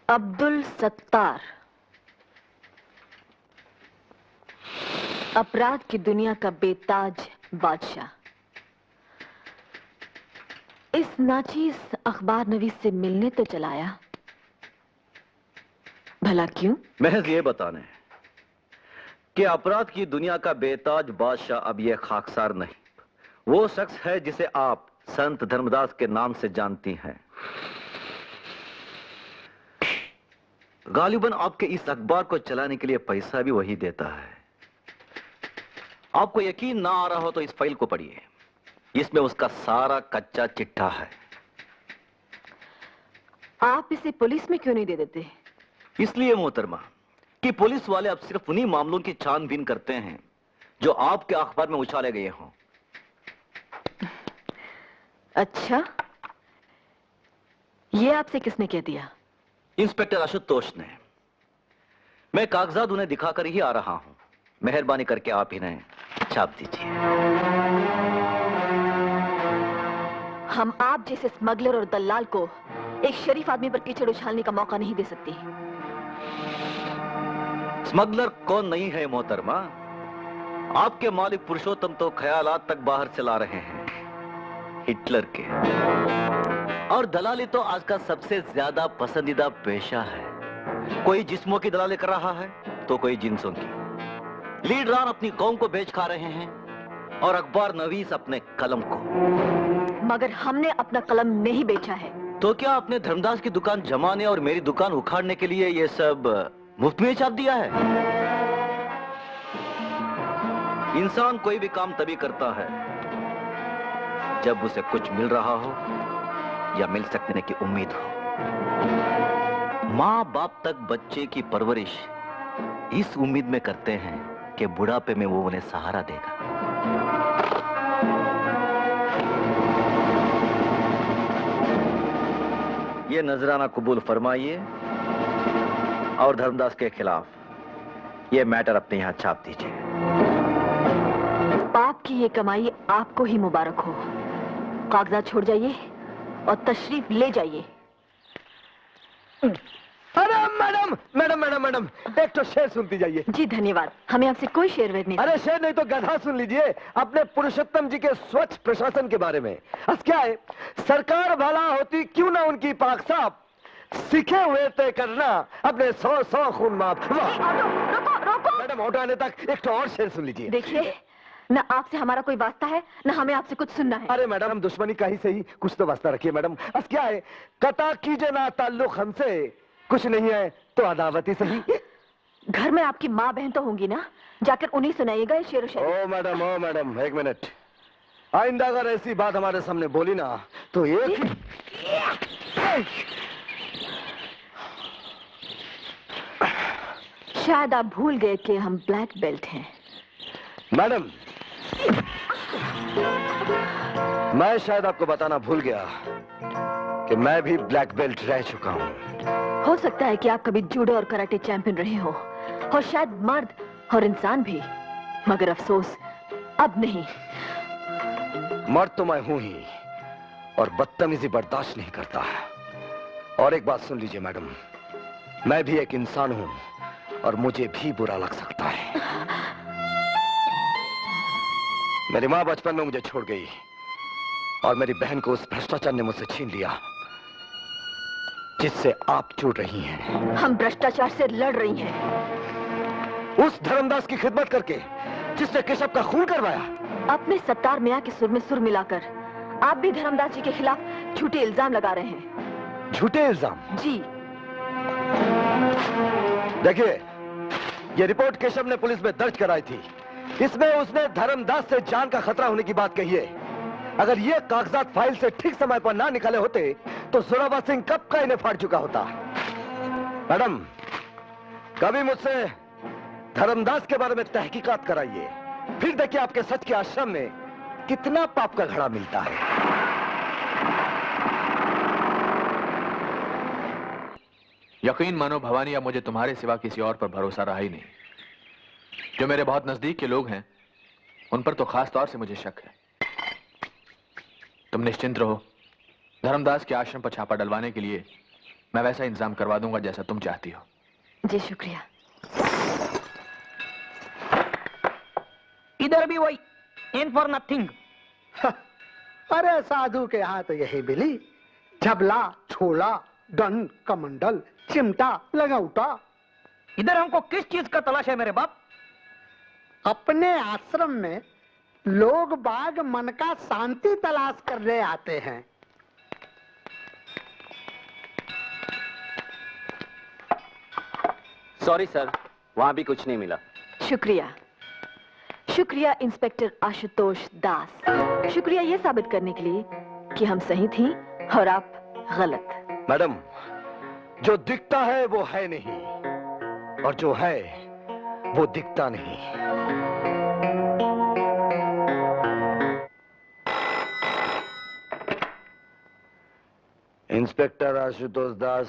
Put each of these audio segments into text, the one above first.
अब्दुल सत्तार, अपराध की दुनिया का बेताज बादशाह, इस नाचीज अखबार नवीस से मिलने तो चलाया, भला क्यों? महज ये बताने कि अपराध की दुनिया का बेताज बादशाह अब यह खाकसार नहीं, वो शख्स है जिसे आप संत धर्मदास के नाम से जानती हैं। गालिबन आपके इस अखबार को चलाने के लिए पैसा भी वही देता है। आपको यकीन ना आ रहा हो तो इस फाइल को पढ़िए, इसमें उसका सारा कच्चा चिट्ठा है। आप इसे पुलिस में क्यों नहीं दे देते? इसलिए मोहतरमा कि पुलिस वाले अब सिर्फ उन्हीं मामलों की छानबीन करते हैं जो आपके अखबार में उछाले गए हों। अच्छा, ये आपसे किसने कह दिया? इंस्पेक्टर आशुतोष ने। मैं कागजात उन्हें दिखाकर ही आ रहा हूं। मेहरबानी करके आप इन्हें छाप दीजिए। हम आप जैसे स्मगलर और दलाल को एक शरीफ आदमी पर कीचड़ उछालने का मौका नहीं दे सकती। स्मगलर कौन नहीं है मोहतरमा? आपके मालिक पुरुषोत्तम तो ख्यालात तक बाहर चला रहे हैं, हिटलर के। और दलाली तो आज का सबसे ज्यादा पसंदीदा पेशा है। कोई जिस्मों की दलाली कर रहा है तो कोई जिन्सों की। लीडरान अपनी कौम को बेच खा रहे हैं और अखबार नवीस अपने कलम को। मगर हमने अपना कलम नहीं बेचा है। तो क्या आपने धर्मदास की दुकान जमाने और मेरी दुकान उखाड़ने के लिए ये सब मुफ्त में छाप दिया है? इंसान कोई भी काम तभी करता है जब उसे कुछ मिल रहा हो या मिल सकने की उम्मीद हो। माँ बाप तक बच्चे की परवरिश इस उम्मीद में करते हैं कि बुढ़ापे में वो उन्हें सहारा देगा। ये नजराना कबूल फरमाइए और धर्मदास के खिलाफ ये मैटर अपने यहां छाप दीजिए। पाप की ये कमाई आपको ही मुबारक हो। कागजात छोड़ जाइए और तशरीफ ले जाइए। अरे मैडम मैडम मैडम मैडम, एक तो शेर सुनती जाइए। जी धन्यवाद, हमें आपसे कोई शेर वेर नहीं। अरे शेर नहीं तो गधा सुन लीजिए अपने पुरुषोत्तम जी के स्वच्छ प्रशासन के बारे में। क्या है, सरकार भला होती क्यों ना उनकी पाक साफ, सीखे हुए तय करना अपने 100 खून माफ। रोको रोको। मैडम ऑटो आने तक एक तो और शेर सुन लीजिए। देखिए, न आपसे हमारा कोई वास्ता है न हमें आपसे कुछ सुनना है। अरे मैडम, हम दुश्मनी का ही सही कुछ तो वास्ता रखिए मैडम। क्या है, कता कीजिए ना ताल्लुक हमसे, कुछ नहीं है तो अदावत ही सही। घर में आपकी माँ बहन तो होंगी ना, जाकर उन्हीं सुनाइएगा ये शेर शायरी। ओ मैडम एक मिनट, आइंदा अगर ऐसी बात हमारे सामने बोली ना तो एक शायद आप भूल गए कि हम ब्लैक बेल्ट हैं। मैडम, मैं शायद आपको बताना भूल गया कि मैं भी ब्लैक बेल्ट रह चुका हूँ। हो सकता है कि आप कभी जूडो और कराटे चैंपियन रहे हो, और शायद मर्द और इंसान भी, मगर अफसोस अब नहीं। मर्द तो मैं हूं ही, और बदतमीजी बर्दाश्त नहीं करता। और एक बात सुन लीजिए मैडम, मैं भी एक इंसान हूं और मुझे भी बुरा लग सकता है। मेरी माँ बचपन में मुझे छोड़ गई और मेरी बहन को उस भ्रष्टाचार ने मुझसे छीन लिया जिससे आप जुड़ रही हैं। हम भ्रष्टाचार से लड़ रही हैं। उस धर्मदास की खिदमत करके जिसने केशव का खून करवाया। अपने सत्तार मियां के सुर में सुर मिलाकर आप भी धर्मदास जी के खिलाफ झूठे इल्जाम लगा रहे हैं। झूठे इल्जाम? जी। देखिए, ये रिपोर्ट केशव ने पुलिस में दर्ज कराई थी। इसमें उसने धर्मदास से जान का खतरा होने की बात कही है। अगर ये कागजात फाइल से ठीक समय पर ना निकाले होते तो जोरावर सिंह कब का इन्हें फाड़ चुका होता। मैडम, कभी मुझसे धर्मदास के बारे में तहकीकात कराइए, फिर देखिए आपके सच के आश्रम में कितना पाप का घड़ा मिलता है। यकीन मानो भवानी, अब मुझे तुम्हारे सिवा किसी और पर भरोसा रहा ही नहीं। जो मेरे बहुत नजदीक के लोग हैं उन पर तो खास तौर से मुझे शक है। तुम निश्चिंत रहो, धर्मदास के आश्रम पर छापा डलवाने के लिए मैं वैसा इंतजाम करवा दूंगा जैसा तुम चाहती हो। जी शुक्रिया। इधर भी वही, इन फॉर नथिंग। अरे साधु के यहाँ तो यही मिली, झबला, छोला, डन, कमंडल, चिमटा, लगौटा। इधर हमको किस चीज का तलाश है मेरे बाप? अपने आश्रम में लोग बाग मन का शांति तलाश करने आते हैं। सॉरी सर, वहां भी कुछ नहीं मिला। शुक्रिया। शुक्रिया इंस्पेक्टर आशुतोष दास, शुक्रिया ये साबित करने के लिए कि हम सही थी और आप गलत। मैडम, जो दिखता है वो है नहीं, और जो है वो दिखता नहीं। इंस्पेक्टर आशुतोष दास।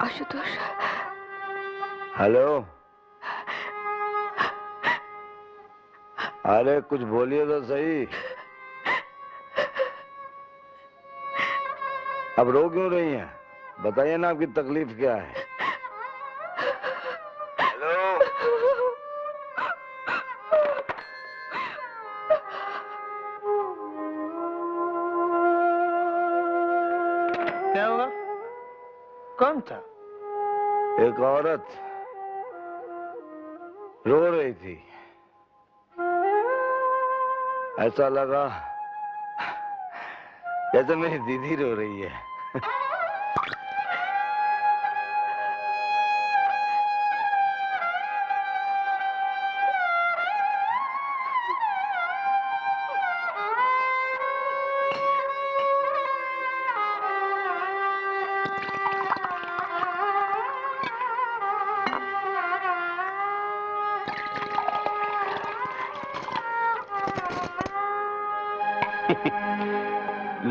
आशुतोष। हेलो। अरे कुछ बोलिए तो सही। अब रो क्यों रही हैं? बताइए ना आपकी तकलीफ क्या है। हेलो। क्या हुआ? कौन था? एक औरत रो रही थी। ऐसा लगा जैसे मेरी दीदी रो रही है।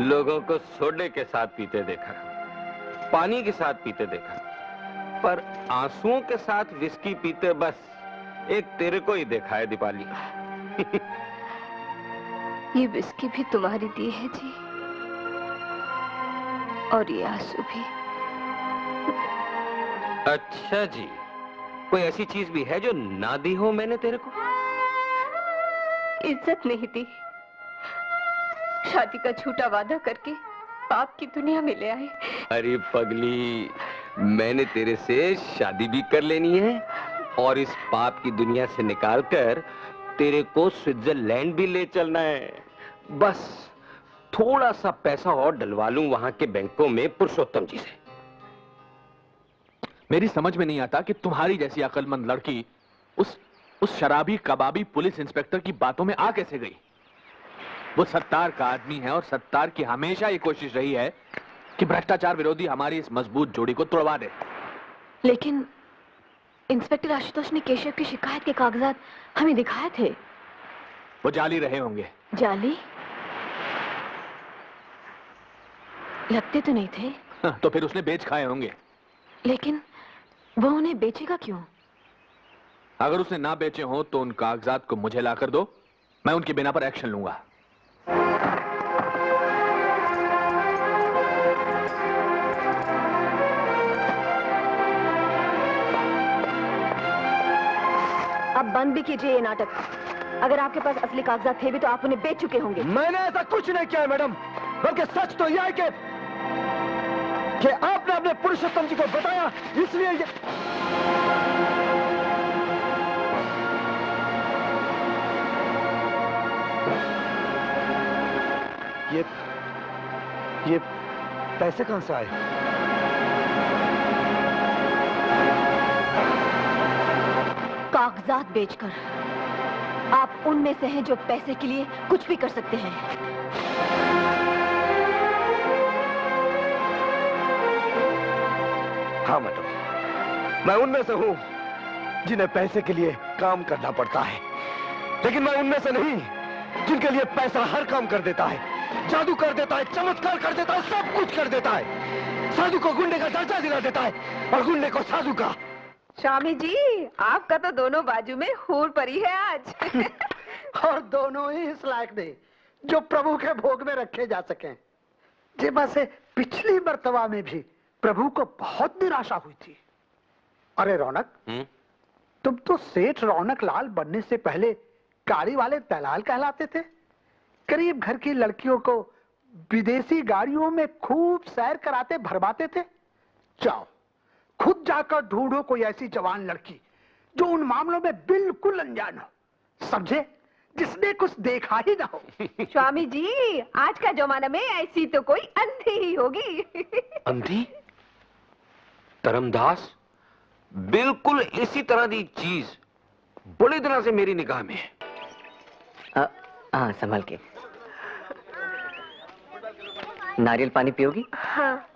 लोगों को सोडे के साथ पीते देखा, पानी के साथ पीते देखा, पर आंसुओं के साथ विस्की पीते बस एक तेरे को ही देखा है दीपाली। ये विस्की भी तुम्हारी दी है जी, और ये आंसू भी। अच्छा जी, कोई ऐसी चीज भी है जो ना दी हो मैंने तेरे को? इज्जत नहीं दी, शादी का झूठा वादा करके पाप की दुनिया में ले आए। अरे पगली, मैंने तेरे से शादी भी कर लेनी है और इस पाप की दुनिया से निकालकर तेरे को स्विट्जरलैंड भी ले चलना है। बस थोड़ा सा पैसा और डलवा लूं वहां के बैंकों में पुरुषोत्तम जी से। मेरी समझ में नहीं आता कि तुम्हारी जैसी अक्लमंद लड़की उस शराबी कबाबी पुलिस इंस्पेक्टर की बातों में आ कैसे गई। वो सत्तार का आदमी है और सत्तार की हमेशा ये कोशिश रही है कि भ्रष्टाचार विरोधी हमारी इस मजबूत जोड़ी को तोड़वा दे। लेकिन इंस्पेक्टर आशुतोष ने केशव की शिकायत के कागजात हमें दिखाए थे। वो जाली रहे होंगे। जाली? लगते तो नहीं थे। तो फिर उसने बेच खाए होंगे। लेकिन वो उन्हें बेचेगा क्यों? अगर उसने ना बेचे हो तो उन कागजात को मुझे ला कर दो, मैं उनके बिना पर एक्शन लूंगा। अब बंद भी कीजिए ये नाटक। अगर आपके पास असली कागजात थे भी तो आप उन्हें बेच चुके होंगे। मैंने ऐसा कुछ नहीं किया है मैडम, बल्कि सच तो यह है कि आपने अपने पुरुषोत्तम जी को बताया, इसलिए ये पैसे कहां से आए? कागजात बेचकर आप उनमें से हैं जो पैसे के लिए कुछ भी कर सकते हैं। हाँ मैडम, मैं उनमें से हूं जिन्हें पैसे के लिए काम करना पड़ता है, लेकिन मैं उनमें से नहीं जिनके लिए पैसा हर काम कर देता है, जादू कर देता है, चमत्कार कर देता है, सब कुछ कर देता है। साधु को गुंडे का दर्जा दिला देता है और गुंडे को साधु का। स्वामी जी, आपका तो दोनों बाजू में हूर पड़ी है आज। और दोनों ही इस लायक नहीं जो प्रभु के भोग में रखे जा सकें। जे बसे पिछली मर्तबा में भी प्रभु को बहुत निराशा हुई थी। अरे रौनक, तुम तो सेठ रौनक लाल बनने से पहले गाड़ी वाले दलाल कहलाते थे। करीब घर की लड़कियों को विदेशी गाड़ियों में खूब सैर कराते भरमाते थे। जाओ खुद जाकर ढूंढो कोई ऐसी जवान लड़की जो उन मामलों में बिल्कुल अनजान हो, समझे, जिसने कुछ देखा ही ना हो। स्वामी जी, आज का जमाना में ऐसी तो कोई अंधी ही होगी। अंधी? धर्मदास, बिल्कुल इसी तरह की चीज बड़े दिनों से मेरी निगाह में है। हाँ, संभाल के। नारियल पानी पियोगी? हाँ।